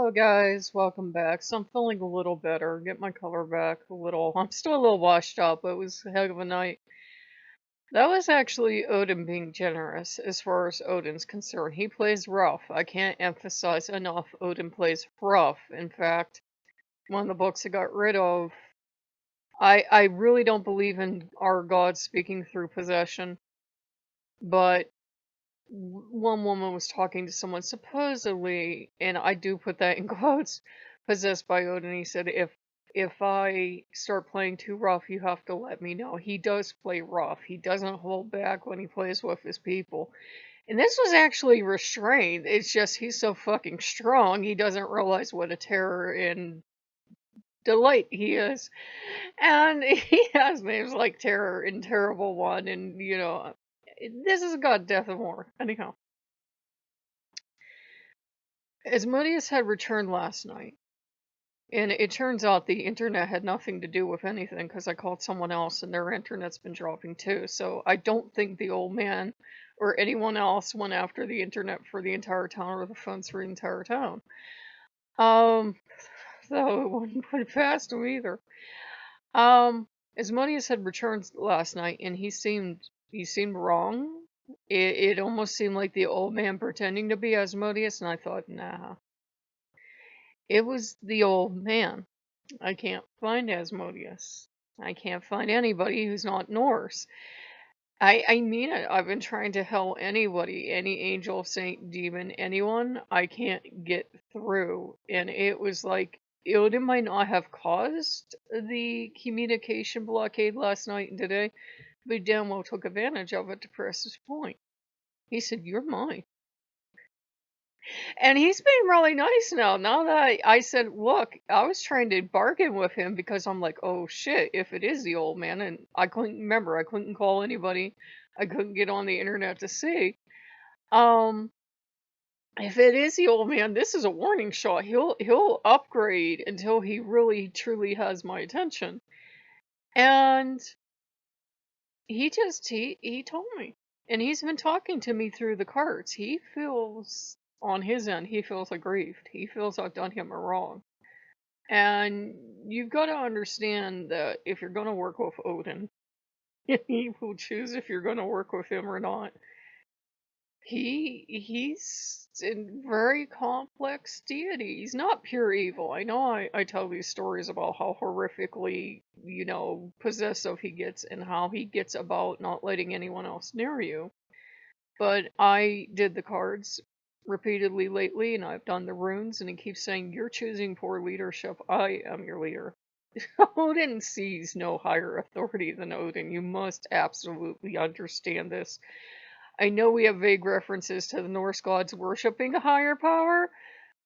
Hello guys, welcome back. So I'm feeling a little better, get my color back a little. I'm still a little washed up, but it was a heck of a night. That was actually Odin being generous as far as Odin's concerned. He plays rough. I can't emphasize enough Odin plays rough. In fact, one of the books I got rid of, I really don't believe in our gods speaking through possession, but one woman was talking to someone supposedly, and I do put that in quotes, possessed by Odin. He said, if I start playing too rough, you have to let me know. He does play rough. He doesn't hold back when he plays with his people. And this was actually restrained. It's just he's so fucking strong, he doesn't realize what a terror and delight he is. And he has names like Terror and Terrible One, and this is God, Death, and War. Anyhow. Asmodeus had returned last night, and it turns out the internet had nothing to do with anything because I called someone else and their internet's been dropping too. So I don't think the old man or anyone else went after the internet for the entire town or the phones for the entire town. Um, so it wouldn't put it past him either. Asmodeus had returned last night, and he seemed wrong. It almost seemed like the old man pretending to be Asmodeus, and I thought, nah. It was the old man. I can't find Asmodeus. I can't find anybody who's not Norse. I mean it. I've been trying to help anybody, any angel, saint, demon, anyone. I can't get through. And it was like, Odin might not have caused the communication blockade last night and today, but he damn well took advantage of it to press his point. He said, "You're mine." And he's been really nice now. Now that I said, look, I was trying to bargain with him because I'm like, oh shit, if it is the old man, and I couldn't remember, I couldn't call anybody, I couldn't get on the internet to see. Um, if it is the old man, this is a warning shot. He'll upgrade until he really truly has my attention. And he told me. And he's been talking to me through the cards. He feels on his end, he feels aggrieved. He feels I've done him a wrong. And you've got to understand that if you're going to work with Odin, he will choose if you're going to work with him or not. He's a very complex deity. He's not pure evil. I know I tell these stories about how horrifically, possessive he gets and how he gets about not letting anyone else near you. But I did the cards repeatedly lately, and I've done the runes, and he keeps saying, "You're choosing poor leadership. I am your leader." Odin sees no higher authority than Odin. You must absolutely understand this. I know we have vague references to the Norse gods worshipping a higher power.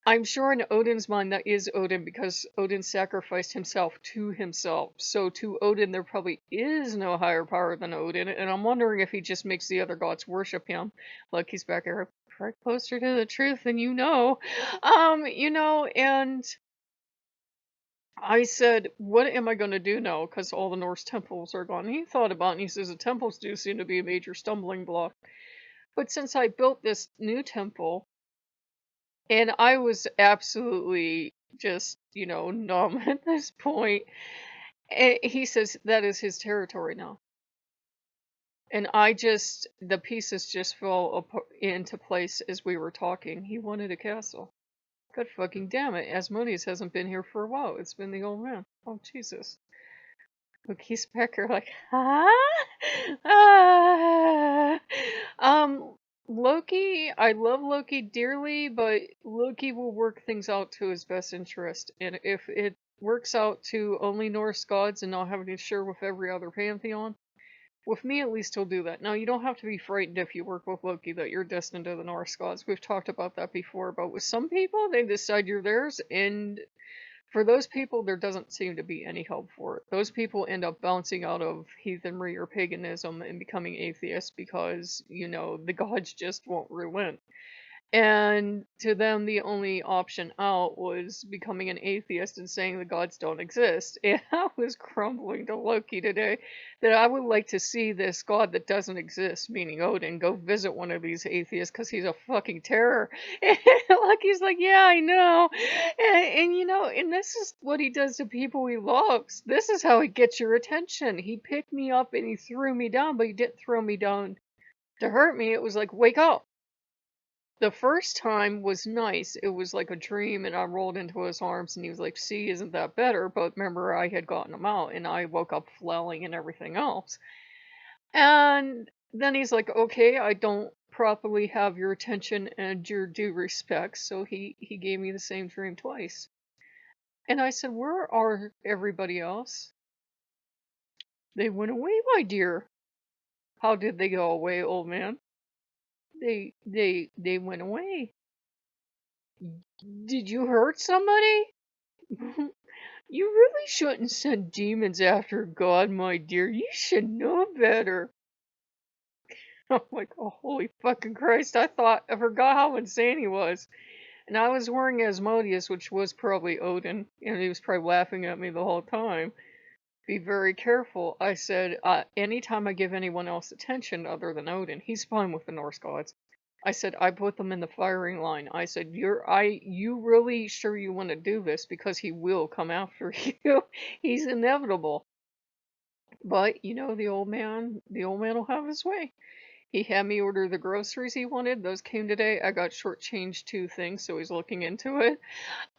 I'm sure in Odin's mind that is Odin because Odin sacrificed himself to himself. So to Odin there probably is no higher power than Odin, and I'm wondering if he just makes the other gods worship him. Look, he's back here right closer to the truth than and I said, what am I going to do now? Because all the Norse temples are gone. He thought about it and he says the temples do seem to be a major stumbling block. But since I built this new temple, and I was absolutely just, numb at this point, he says that is his territory now. And the pieces just fell into place as we were talking. He wanted a castle. God fucking damn it. Asmodeus hasn't been here for a while. It's been the old man. Oh, Jesus. Look, he's back here like, huh? Ah. Loki, I love Loki dearly, but Loki will work things out to his best interest. And if it works out to only Norse gods and not having to share with every other pantheon, with me at least he'll do that. Now, you don't have to be frightened if you work with Loki that you're destined to the Norse gods. We've talked about that before, but with some people, they decide you're theirs, and for those people, there doesn't seem to be any help for it. Those people end up bouncing out of heathenry or paganism and becoming atheists because, the gods just won't relent. And to them, the only option out was becoming an atheist and saying the gods don't exist. And I was crumbling to Loki today that I would like to see this god that doesn't exist, meaning Odin, go visit one of these atheists because he's a fucking terror. And Loki's like, yeah, I know. And you know, and this is what he does to people he loves. This is how he gets your attention. He picked me up and he threw me down, but he didn't throw me down to hurt me. It was like, wake up. The first time was nice. It was like a dream, and I rolled into his arms, and he was like, see, isn't that better? But remember, I had gotten him out, and I woke up flailing and everything else. And then he's like, okay, I don't properly have your attention and your due respect, so he gave me the same dream twice. And I said, where are everybody else? They went away, my dear. How did they go away, old man? They went away. Did you hurt somebody? You really shouldn't send demons after God, my dear. You should know better. I'm like, oh, holy fucking Christ. I forgot how insane he was. And I was wearing Asmodeus, which was probably Odin, and he was probably laughing at me the whole time. Be very careful. I said, anytime I give anyone else attention other than Odin, he's fine with the Norse gods. I said, I put them in the firing line. I said, you really sure you want to do this? Because he will come after you. He's inevitable. But, you know, the old man will have his way. He had me order the groceries he wanted. Those came today. I got shortchanged 2 things, so he's looking into it.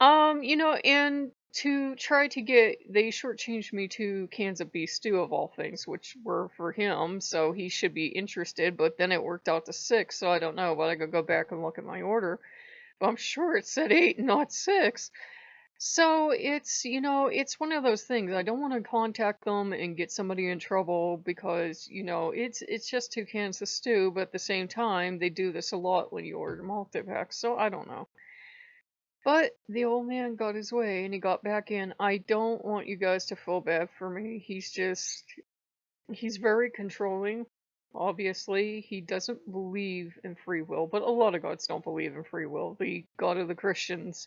You know, and to try to get, they shortchanged me 2 cans of beef stew of all things, which were for him, so he should be interested, but then it worked out to 6, so I don't know, but I could go back and look at my order. But I'm sure it said 8, not 6. So it's, you know, it's one of those things. I don't want to contact them and get somebody in trouble because, you know, it's just 2 cans of stew, but at the same time, they do this a lot when you order multi-packs, so I don't know. But the old man got his way and he got back in. I don't want you guys to feel bad for me. He's very controlling. Obviously, he doesn't believe in free will, but a lot of gods don't believe in free will. The God of the Christians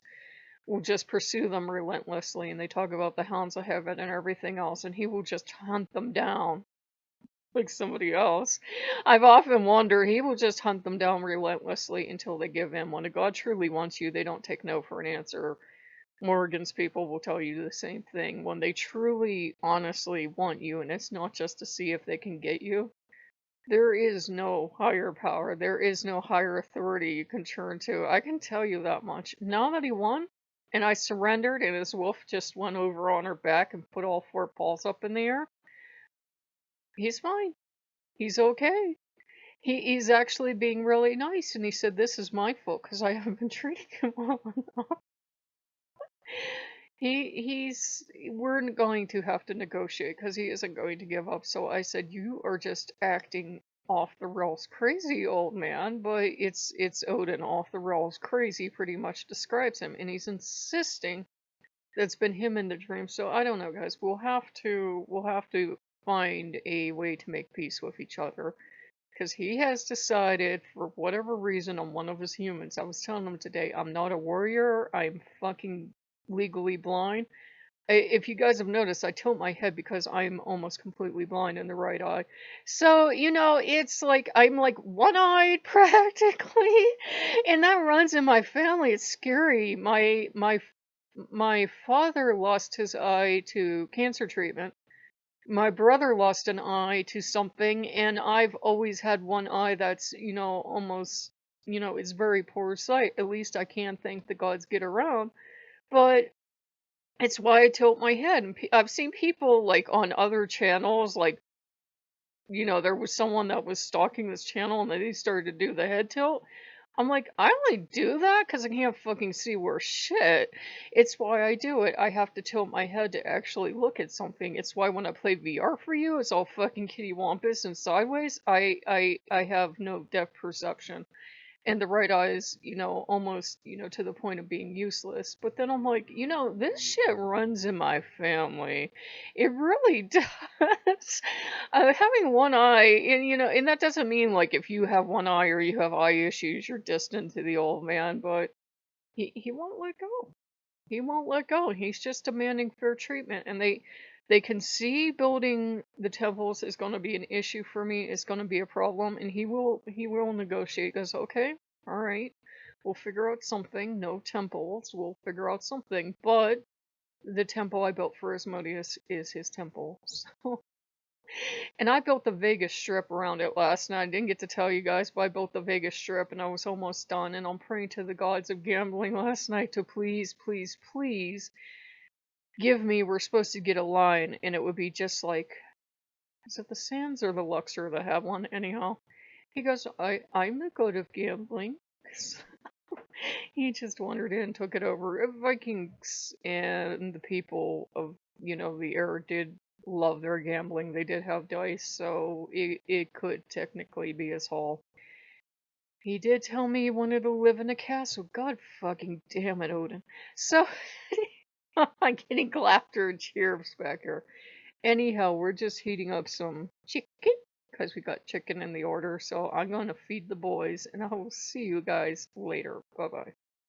will just pursue them relentlessly, and they talk about the hounds of heaven and everything else, and he will just hunt them down like somebody else. I've often wondered, he will just hunt them down relentlessly until they give in. When a god truly wants you, they don't take no for an answer. Morgan's people will tell you the same thing. When they truly, honestly want you, and it's not just to see if they can get you, there is no higher power. There is no higher authority you can turn to. I can tell you that much. Now that he won, and I surrendered, and his wolf just went over on her back and put all 4 paws up in the air, he's fine. He's okay. He's actually being really nice, and he said, this is my fault because I haven't been treating him well enough. We're going to have to negotiate because he isn't going to give up. So I said, you are just acting off the rails crazy, old man. But it's Odin. Off the rails crazy pretty much describes him, and he's insisting that's been him in the dream. So I don't know, guys. We'll have to find a way to make peace with each other. Because he has decided, for whatever reason, on one of his humans. I was telling him today, I'm not a warrior. I'm fucking legally blind. If you guys have noticed, I tilt my head because I'm almost completely blind in the right eye. So, you know, it's like I'm like one-eyed practically. And that runs in my family. It's scary. My father lost his eye to cancer treatment. My brother lost an eye to something, and I've always had one eye that's, you know, almost, you know, it's very poor sight. At least I can thank the gods get around. But it's why I tilt my head. And I've seen people like on other channels, like, you know, there was someone that was stalking this channel and they started to do the head tilt. I'm like, I only do that because I can't fucking see worth shit. It's why I do it. I have to tilt my head to actually look at something. It's why when I play VR for you, it's all fucking kittywampus and sideways. I have no depth perception. and the right eye is, almost, to the point of being useless. But then I'm like, this shit runs in my family. It really does. Having one eye, and that doesn't mean like if you have one eye or you have eye issues, you're destined to the old man, but he won't let go. He won't let go. He's just demanding fair treatment, and they can see building the temples is going to be an issue for me. It's going to be a problem, and he will negotiate. He goes, okay, all right, we'll figure out something. No temples, we'll figure out something. But the temple I built for Asmodeus is his temple. So, and I built the Vegas Strip around it last night. I didn't get to tell you guys, but I built the Vegas Strip and I was almost done. And I'm praying to the gods of gambling last night to please, please, please give me. We're supposed to get a line, and it would be just like, is it the Sands or the Luxor that have one? Anyhow, he goes, I'm the god of gambling. He just wandered in, took it over. Vikings and the people of, the era did love their gambling. They did have dice, so it could technically be his hall. He did tell me he wanted to live in a castle. God fucking damn it, Odin. So, I'm getting laughter and cheers back here. Anyhow, we're just heating up some chicken because we got chicken in the order. So I'm going to feed the boys, and I will see you guys later. Bye bye.